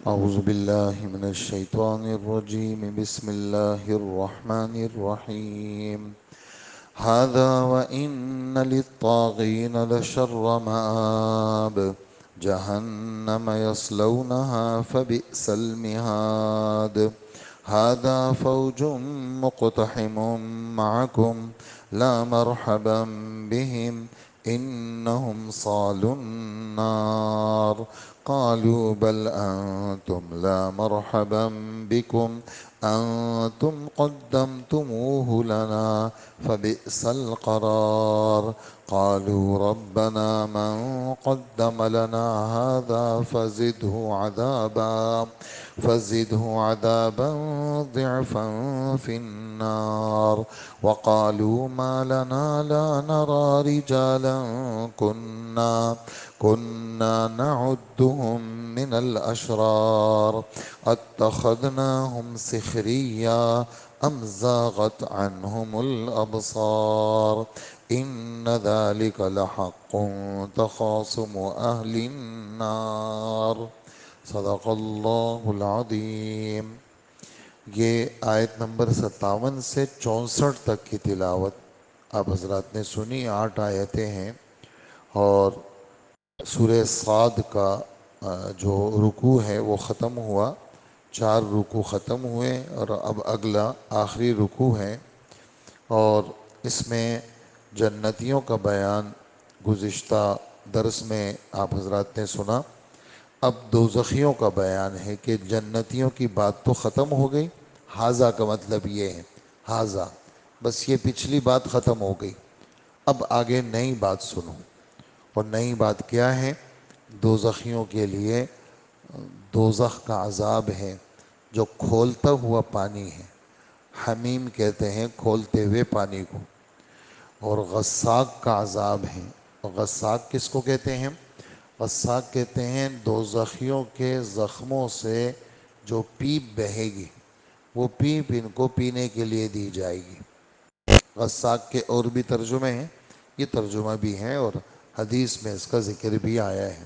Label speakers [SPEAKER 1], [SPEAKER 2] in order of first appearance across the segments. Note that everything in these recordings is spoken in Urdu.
[SPEAKER 1] أعوذ بالله من الشيطان الرجيم. بسم الله الرحمن الرحيم. هذا وإن للطاغين لشر مآب، جهنم يصلونها فبئس المهاد. هذا فوج مقتحم معكم لا مرحبا بهم إنهم صالوا النار. قالوا بل أنتم لا مرحبا بكم أنتم قدمتموه لنا فبئس القرار. قالوا ربنا من قدم لنا هذا فزده عذابا ضعفا في النار. وقالوا ما لنا لا نرى رجالا كنا نعدهم من الأشرار اتخذناهم سخريا أم زاغت عنهم الأبصار. إن ذلك لحق تخاصم أهل النار. صدق اللہ العظیم۔ یہ آیت نمبر 57 سے 64 تک کی تلاوت آپ حضرات نے سنی۔ 8 آیتیں ہیں، اور سورہ صاد کا جو رکوع ہے وہ ختم ہوا، 4 رکوع ختم ہوئے، اور اب اگلا آخری رکوع ہے، اور اس میں جنتیوں کا بیان گزشتہ درس میں آپ حضرات نے سنا۔ اب دوزخیوں کا بیان ہے کہ جنتیوں کی بات تو ختم ہو گئی، حاضہ کا مطلب یہ ہے، حاضہ بس یہ پچھلی بات ختم ہو گئی، اب آگے نئی بات سنو۔ اور نئی بات کیا ہے؟ دوزخیوں کے لیے دوزخ کا عذاب ہے جو کھولتا ہوا پانی ہے، حمیم کہتے ہیں کھولتے ہوئے پانی کو، اور غساق کا عذاب ہے۔ غساق کس کو کہتے ہیں؟ غساق کہتے ہیں دوزخیوں کے زخموں سے جو پیپ بہے گی، وہ پیپ ان کو پینے کے لیے دی جائے گی۔ غساق کے اور بھی ترجمے ہیں، یہ ترجمہ بھی ہیں، اور حدیث میں اس کا ذکر بھی آیا ہے۔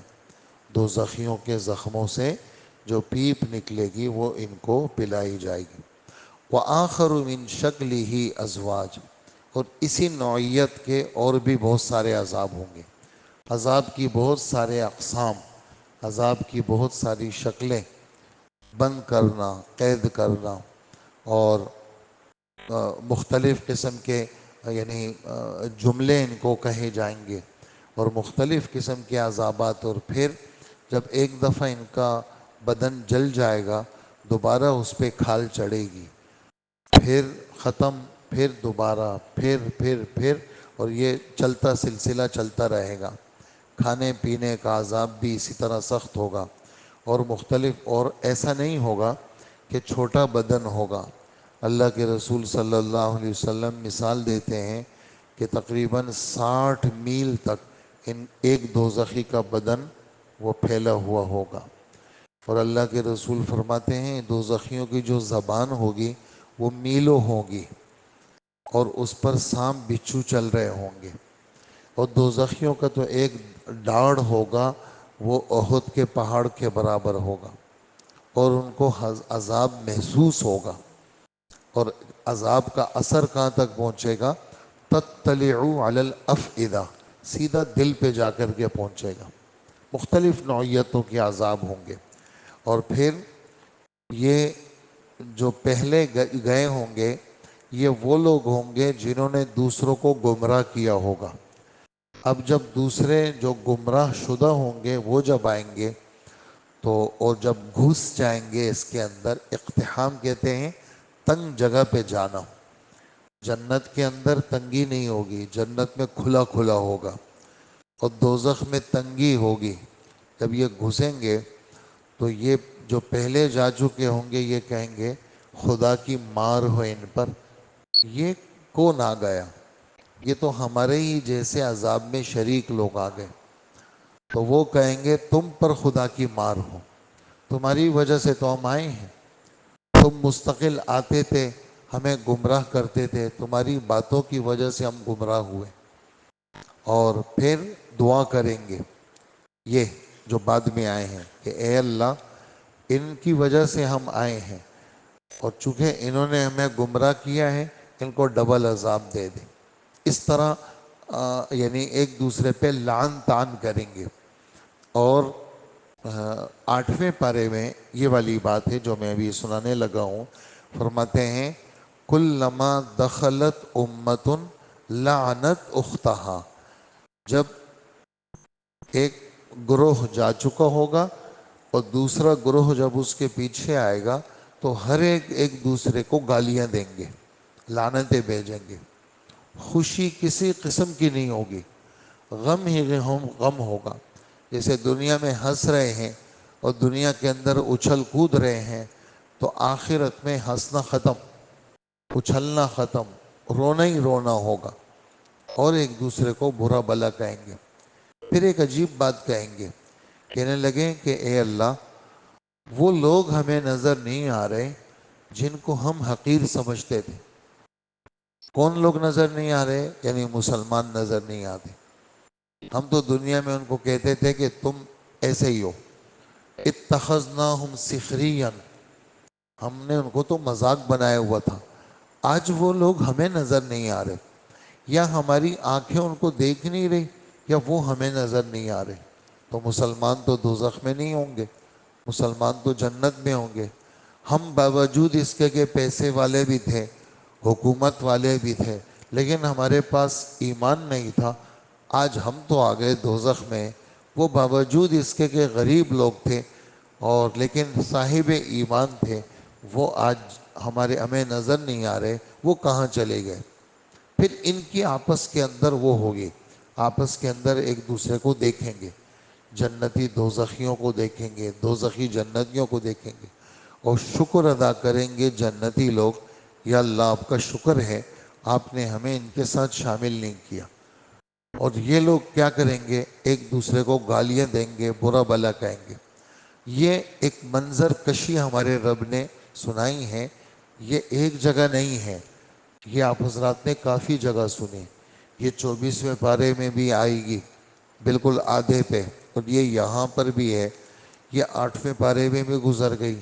[SPEAKER 1] دوزخیوں کے زخموں سے جو پیپ نکلے گی وہ ان کو پلائی جائے گی۔ وَآخَرُ مِن شَكْلِهِ أَزْوَاجٌ، اور اسی نوعیت کے اور بھی بہت سارے عذاب ہوں گے۔ عذاب کی بہت سارے اقسام، عذاب کی بہت ساری شکلیں، بند کرنا، قید کرنا، اور مختلف قسم کے یعنی جملے ان کو کہے جائیں گے، اور مختلف قسم کے عذابات۔ اور پھر جب ایک دفعہ ان کا بدن جل جائے گا، دوبارہ اس پہ کھال چڑھے گی، پھر ختم، پھر دوبارہ، پھر اور یہ چلتا سلسلہ چلتا رہے گا۔ کھانے پینے کا عذاب بھی اسی طرح سخت ہوگا، اور مختلف، اور ایسا نہیں ہوگا کہ چھوٹا بدن ہوگا۔ اللہ کے رسول صلی اللہ علیہ وسلم مثال دیتے ہیں کہ تقریباً 60 میل تک ان ایک دوزخی کا بدن وہ پھیلا ہوا ہوگا۔ اور اللہ کے رسول فرماتے ہیں دوزخیوں کی جو زبان ہوگی وہ میلوں ہوگی، اور اس پر سانپ بچھو چل رہے ہوں گے۔ اور دوزخیوں کا تو ایک ڈاڑھ ہوگا، وہ احد کے پہاڑ کے برابر ہوگا، اور ان کو عذاب محسوس ہوگا۔ اور عذاب کا اثر کہاں تک پہنچے گا؟ تطلع علی الافئدہ، سیدھا دل پہ جا کر کے پہنچے گا۔ مختلف نوعیتوں کے عذاب ہوں گے۔ اور پھر یہ جو پہلے گئے ہوں گے، یہ وہ لوگ ہوں گے جنہوں نے دوسروں کو گمراہ کیا ہوگا۔ اب جب دوسرے جو گمراہ شدہ ہوں گے وہ جب آئیں گے تو، اور جب گھس جائیں گے اس کے اندر، اقتحام کہتے ہیں تنگ جگہ پہ جانا۔ جنت کے اندر تنگی نہیں ہوگی، جنت میں کھلا کھلا ہوگا، اور دوزخ میں تنگی ہوگی۔ جب یہ گھسیں گے تو یہ جو پہلے جا چکے ہوں گے یہ کہیں گے خدا کی مار ہو ان پر، یہ کون آ گیا؟ یہ تو ہمارے ہی جیسے عذاب میں شریک لوگ آ گئے۔ تو وہ کہیں گے تم پر خدا کی مار ہو، تمہاری وجہ سے تو ہم آئے ہیں، تم مستقل آتے تھے، ہمیں گمراہ کرتے تھے، تمہاری باتوں کی وجہ سے ہم گمراہ ہوئے۔ اور پھر دعا کریں گے یہ جو بعد میں آئے ہیں کہ اے اللہ ان کی وجہ سے ہم آئے ہیں، اور چونکہ انہوں نے ہمیں گمراہ کیا ہے، ان کو ڈبل عذاب دے دیں۔ اس طرح یعنی ایک دوسرے پہ لعن طعن کریں گے۔ اور 8ویں پارے میں یہ والی بات ہے جو میں ابھی سنانے لگا ہوں، فرماتے ہیں کلما دخلت امت لعنت اختہا، جب ایک گروہ جا چکا ہوگا اور دوسرا گروہ جب اس کے پیچھے آئے گا تو ہر ایک دوسرے کو گالیاں دیں گے، لعنتیں بھیجیں گے۔ خوشی کسی قسم کی نہیں ہوگی، غم ہی غم ہوگا۔ جیسے دنیا میں ہنس رہے ہیں اور دنیا کے اندر اچھل کود رہے ہیں، تو آخرت میں ہنسنا ختم، اچھلنا ختم، رونا ہی رونا ہوگا، اور ایک دوسرے کو برا بلا کہیں گے۔ پھر ایک عجیب بات کہیں گے، کہنے لگے کہ اے اللہ، وہ لوگ ہمیں نظر نہیں آ رہے جن کو ہم حقیر سمجھتے تھے۔ کون لوگ نظر نہیں آ رہے؟ یعنی مسلمان نظر نہیں آتے۔ ہم تو دنیا میں ان کو کہتے تھے کہ تم ایسے ہی ہو، اتخذناہم سخریا، ہم نے ان کو تو مذاق بنایا ہوا تھا۔ آج وہ لوگ ہمیں نظر نہیں آ رہے، یا ہماری آنکھیں ان کو دیکھ نہیں رہی، یا وہ ہمیں نظر نہیں آ رہے۔ تو مسلمان تو دوزخ میں نہیں ہوں گے، مسلمان تو جنت میں ہوں گے۔ ہم باوجود اس کے کہ پیسے والے بھی تھے، حکومت والے بھی تھے، لیکن ہمارے پاس ایمان نہیں تھا، آج ہم تو آ گئے دوزخ میں۔ وہ باوجود اس کے کہ غریب لوگ تھے اور لیکن صاحب ایمان تھے، وہ آج ہمیں نظر نہیں آ رہے، وہ کہاں چلے گئے؟ پھر ان کی آپس کے اندر وہ ہوگی، آپس کے اندر ایک دوسرے کو دیکھیں گے، جنتی دوزخیوں کو دیکھیں گے، دوزخی جنتیوں کو دیکھیں گے، اور شکر ادا کریں گے جنتی لوگ، یا اللہ آپ کا شکر ہے آپ نے ہمیں ان کے ساتھ شامل نہیں کیا۔ اور یہ لوگ کیا کریں گے؟ ایک دوسرے کو گالیاں دیں گے، برا بلا کہیں گے۔ یہ ایک منظر کشی ہمارے رب نے سنائی ہے، یہ ایک جگہ نہیں ہے، یہ آپ حضرات نے کافی جگہ سنی۔ یہ 24ویں پارے میں بھی آئے گی، بالکل آدھے پہ، اور یہ یہاں پر بھی ہے، یہ 8ویں پارے میں بھی گزر گئی،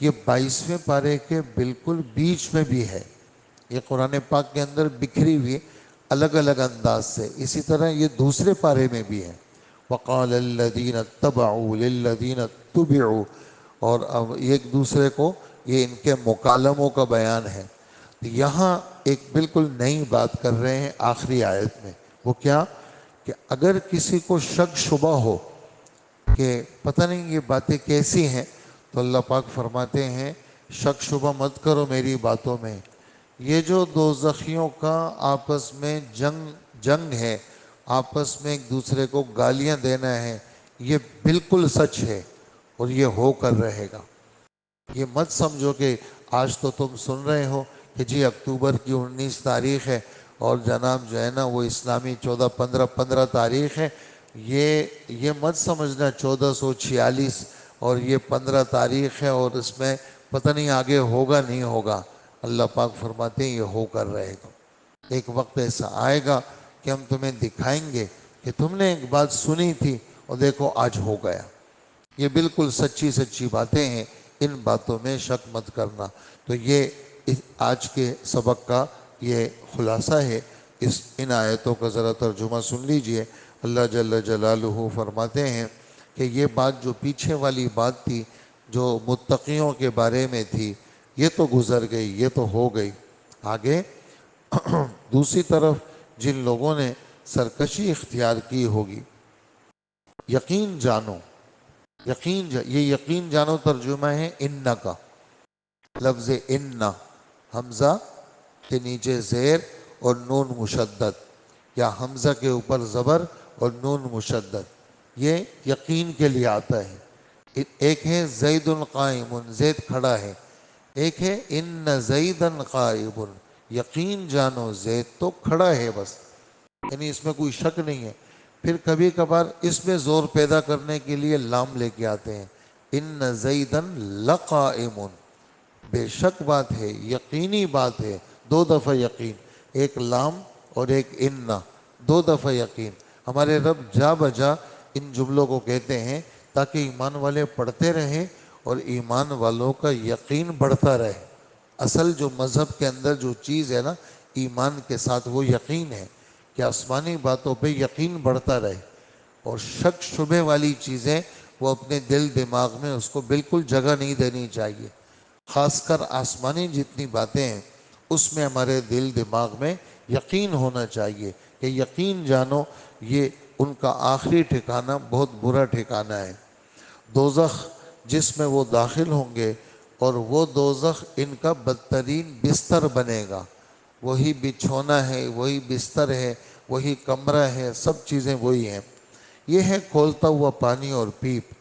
[SPEAKER 1] یہ 22ویں پارے کے بالکل بیچ میں بھی ہے۔ یہ قرآن پاک کے اندر بکھری ہوئی الگ الگ انداز سے، اسی طرح یہ دوسرے پارے میں بھی ہے، وَقَالَ الَّذِينَ اتَّبَعُوا لِلَّذِينَ اتُّبِعُوا، اور اب ایک دوسرے کو یہ ان کے مکالموں کا بیان ہے۔ یہاں ایک بالکل نئی بات کر رہے ہیں آخری آیت میں، وہ کیا؟ کہ اگر کسی کو شک شبہ ہو کہ پتہ نہیں یہ باتیں کیسی ہیں، تو اللہ پاک فرماتے ہیں شک شبہ مت کرو میری باتوں میں، یہ جو دوزخیوں کا آپس میں جنگ ہے، آپس میں ایک دوسرے کو گالیاں دینا ہے، یہ بالکل سچ ہے اور یہ ہو کر رہے گا۔ یہ مت سمجھو کہ آج تو تم سن رہے ہو کہ جی اکتوبر کی 19 تاریخ ہے اور جناب جو ہے نا وہ اسلامی 14/15 تاریخ ہے، یہ مت سمجھنا 1446 اور یہ 15 تاریخ ہے اور اس میں پتہ نہیں آگے ہوگا نہیں ہوگا۔ اللہ پاک فرماتے ہیں یہ ہو کر رہے گا۔ ایک وقت ایسا آئے گا کہ ہم تمہیں دکھائیں گے کہ تم نے ایک بات سنی تھی اور دیکھو آج ہو گیا۔ یہ بالکل سچی سچی باتیں ہیں، ان باتوں میں شک مت کرنا۔ تو یہ آج کے سبق کا یہ خلاصہ ہے۔ ان آیتوں کا ذرا ترجمہ سن لیجئے۔ اللہ جل جلالہ فرماتے ہیں کہ یہ بات جو پیچھے والی بات تھی جو متقیوں کے بارے میں تھی، یہ تو گزر گئی، یہ تو ہو گئی۔ آگے دوسری طرف جن لوگوں نے سرکشی اختیار کی ہوگی، یقین جانو، یہ یقین جانو ترجمہ ہے ان کا، لفظ ان، حمزہ کے نیچے زیر اور نون مشدد، یا حمزہ کے اوپر زبر اور نون مشدد، یہ یقین کے لیے آتا ہے۔ ایک ہے زید قائم، زید کھڑا ہے، ایک ہے ان زیدن قائم، یقین جانو زید تو کھڑا ہے بس، یعنی اس میں کوئی شک نہیں ہے۔ پھر کبھی کبھار اس میں زور پیدا کرنے کے لیے لام لے کے آتے ہیں، ان زیدن لقائم، بے شک بات ہے، یقینی بات ہے، 2 دفعہ یقین، ایک لام اور ایک ان، 2 دفعہ یقین۔ ہمارے رب جا بجا ان جملوں کو کہتے ہیں تاکہ ایمان والے پڑھتے رہیں اور ایمان والوں کا یقین بڑھتا رہے۔ اصل جو مذہب کے اندر جو چیز ہے نا ایمان کے ساتھ، وہ یقین ہے کہ آسمانی باتوں پہ یقین بڑھتا رہے، اور شک شبے والی چیزیں وہ اپنے دل دماغ میں اس کو بالکل جگہ نہیں دینی چاہیے۔ خاص کر آسمانی جتنی باتیں ہیں اس میں ہمارے دل دماغ میں یقین ہونا چاہیے کہ یقین جانو یہ ان کا آخری ٹھکانہ بہت برا ٹھکانہ ہے۔ دوزخ جس میں وہ داخل ہوں گے، اور وہ دوزخ ان کا بدترین بستر بنے گا۔ وہی بچھونا ہے، وہی بستر ہے، وہی کمرہ ہے، سب چیزیں وہی ہیں۔ یہ ہے کھولتا ہوا پانی اور پیپ۔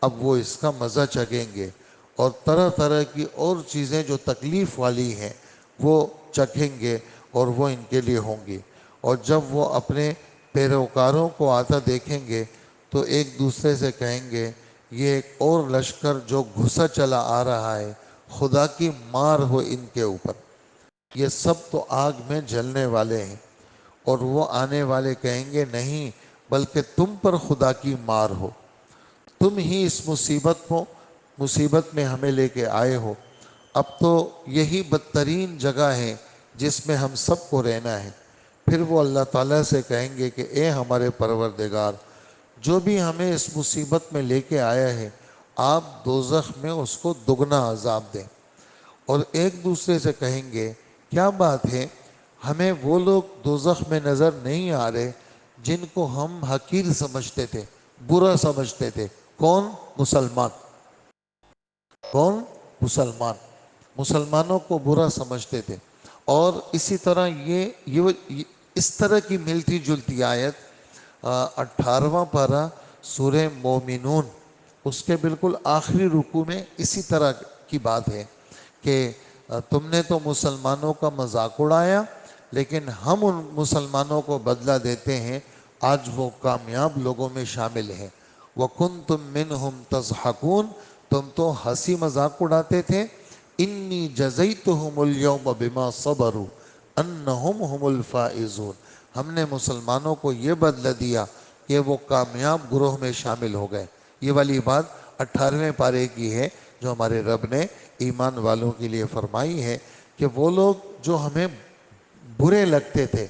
[SPEAKER 1] اب وہ اس کا مزہ چکھیں گے، اور طرح طرح کی اور چیزیں جو تکلیف والی ہیں وہ چکھیں گے، اور وہ ان کے لیے ہوں گی۔ اور جب وہ اپنے پیروکاروں کو آتا دیکھیں گے تو ایک دوسرے سے کہیں گے یہ ایک اور لشکر جو گھسا چلا آ رہا ہے، خدا کی مار ہو ان کے اوپر، یہ سب تو آگ میں جلنے والے ہیں۔ اور وہ آنے والے کہیں گے نہیں، بلکہ تم پر خدا کی مار ہو، تم ہی اس مصیبت میں ہمیں لے کے آئے ہو۔ اب تو یہی بدترین جگہ ہے جس میں ہم سب کو رہنا ہے۔ پھر وہ اللہ تعالیٰ سے کہیں گے کہ اے ہمارے پروردگار، جو بھی ہمیں اس مصیبت میں لے کے آیا ہے آپ دوزخ میں اس کو دگنا عذاب دیں۔ اور ایک دوسرے سے کہیں گے کیا بات ہے، ہمیں وہ لوگ دوزخ میں نظر نہیں آ رہے جن کو ہم حقیر سمجھتے تھے، برا سمجھتے تھے؟ کون؟ مسلمان۔ کون؟ مسلمان۔ مسلمانوں کو برا سمجھتے تھے۔ اور اسی طرح یہ اس طرح کی ملتی جلتی آیت 18واں پارہ سورہ مومنون، اس کے بالکل آخری رکوع میں اسی طرح کی بات ہے کہ تم نے تو مسلمانوں کا مذاق اڑایا، لیکن ہم ان مسلمانوں کو بدلہ دیتے ہیں، آج وہ کامیاب لوگوں میں شامل ہیں۔ وَكُنْتُم مِّنْهُمْ تَضْحَكُونَ، تم تو ہنسی مذاق اڑاتے تھے۔ اِنِّي جَزَيْتُهُمُ الْيَوْمَ بِمَا صَبَرُوا أَنَّهُمْ هُمُ الْفَائِزُونَ، ہم نے مسلمانوں کو یہ بدلہ دیا کہ وہ کامیاب گروہ میں شامل ہو گئے۔ یہ والی بات 18ویں پارے کی ہے جو ہمارے رب نے ایمان والوں کے لیے فرمائی ہے کہ وہ لوگ جو ہمیں برے لگتے تھے،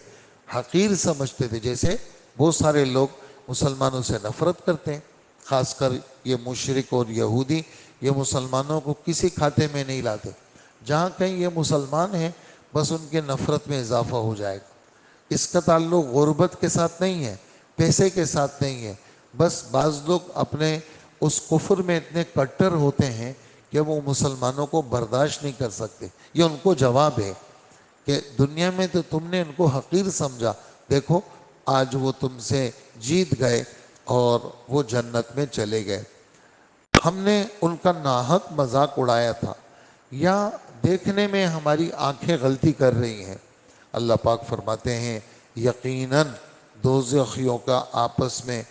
[SPEAKER 1] حقیر سمجھتے تھے، جیسے بہت سارے لوگ مسلمانوں سے نفرت کرتے ہیں، خاص کر یہ مشرک اور یہودی، یہ مسلمانوں کو کسی کھاتے میں نہیں لاتے۔ جہاں کہیں یہ مسلمان ہیں بس ان کے نفرت میں اضافہ ہو جائے گا۔ اس کا تعلق غربت کے ساتھ نہیں ہے، پیسے کے ساتھ نہیں ہے، بس بعض لوگ اپنے اس کفر میں اتنے کٹر ہوتے ہیں کہ وہ مسلمانوں کو برداشت نہیں کر سکتے۔ یہ ان کو جواب ہے کہ دنیا میں تو تم نے ان کو حقیر سمجھا، دیکھو آج وہ تم سے جیت گئے اور وہ جنت میں چلے گئے۔ ہم نے ان کا ناحق مذاق اڑایا تھا، یا دیکھنے میں ہماری آنکھیں غلطی کر رہی ہیں۔ اللہ پاک فرماتے ہیں یقیناً دوزخیوں کا آپس میں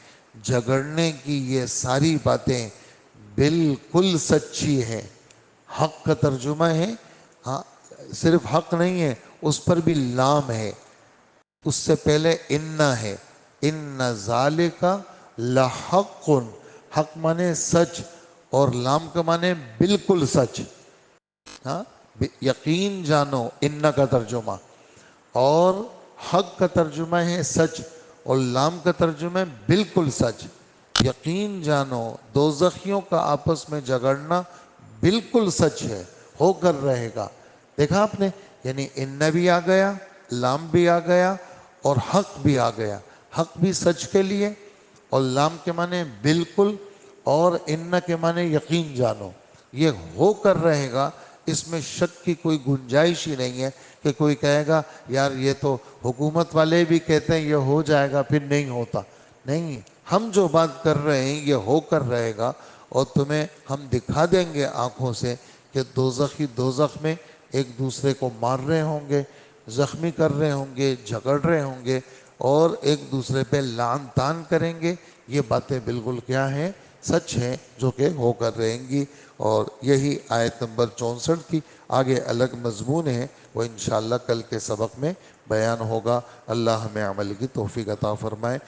[SPEAKER 1] جھگڑنے کی یہ ساری باتیں بالکل سچی ہیں۔ حق کا ترجمہ ہے، ہاں صرف حق نہیں ہے، اس پر بھی لام ہے، اس سے پہلے ان ہے، ان ذالک لحق، حق مانے سچ، اور لام کا مانے بالکل سچ۔ ہاں یقین جانو ان کا ترجمہ، اور حق کا ترجمہ ہے سچ، اور لام کا ترجمہ ہے بالکل سچ۔ یقین جانو دوزخیوں کا آپس میں جھگڑنا بالکل سچ ہے، ہو کر رہے گا۔ دیکھا آپ نے، یعنی ان بھی آ گیا، لام بھی آ گیا، اور حق بھی آ گیا۔ حق بھی سچ کے لیے، اور لام کے معنی بالکل، اور ان کے معنی یقین جانو، یہ ہو کر رہے گا۔ اس میں شک کی کوئی گنجائش ہی نہیں ہے کہ کوئی کہے گا یار یہ تو حکومت والے بھی کہتے ہیں یہ ہو جائے گا پھر نہیں ہوتا۔ نہیں، ہم جو بات کر رہے ہیں یہ ہو کر رہے گا، اور تمہیں ہم دکھا دیں گے آنکھوں سے کہ دوزخی دوزخ میں ایک دوسرے کو مار رہے ہوں گے، زخمی کر رہے ہوں گے، جھگڑ رہے ہوں گے، اور ایک دوسرے پہ لعن طعن کریں گے۔ یہ باتیں بالکل کیا ہیں؟ سچ ہیں، جو کہ ہو کر رہیں گی۔ اور یہی آیت نمبر 64 کی آگے الگ مضمون ہے، وہ انشاءاللہ کل کے سبق میں بیان ہوگا۔ اللہ ہمیں عمل کی توفیق عطا فرمائے۔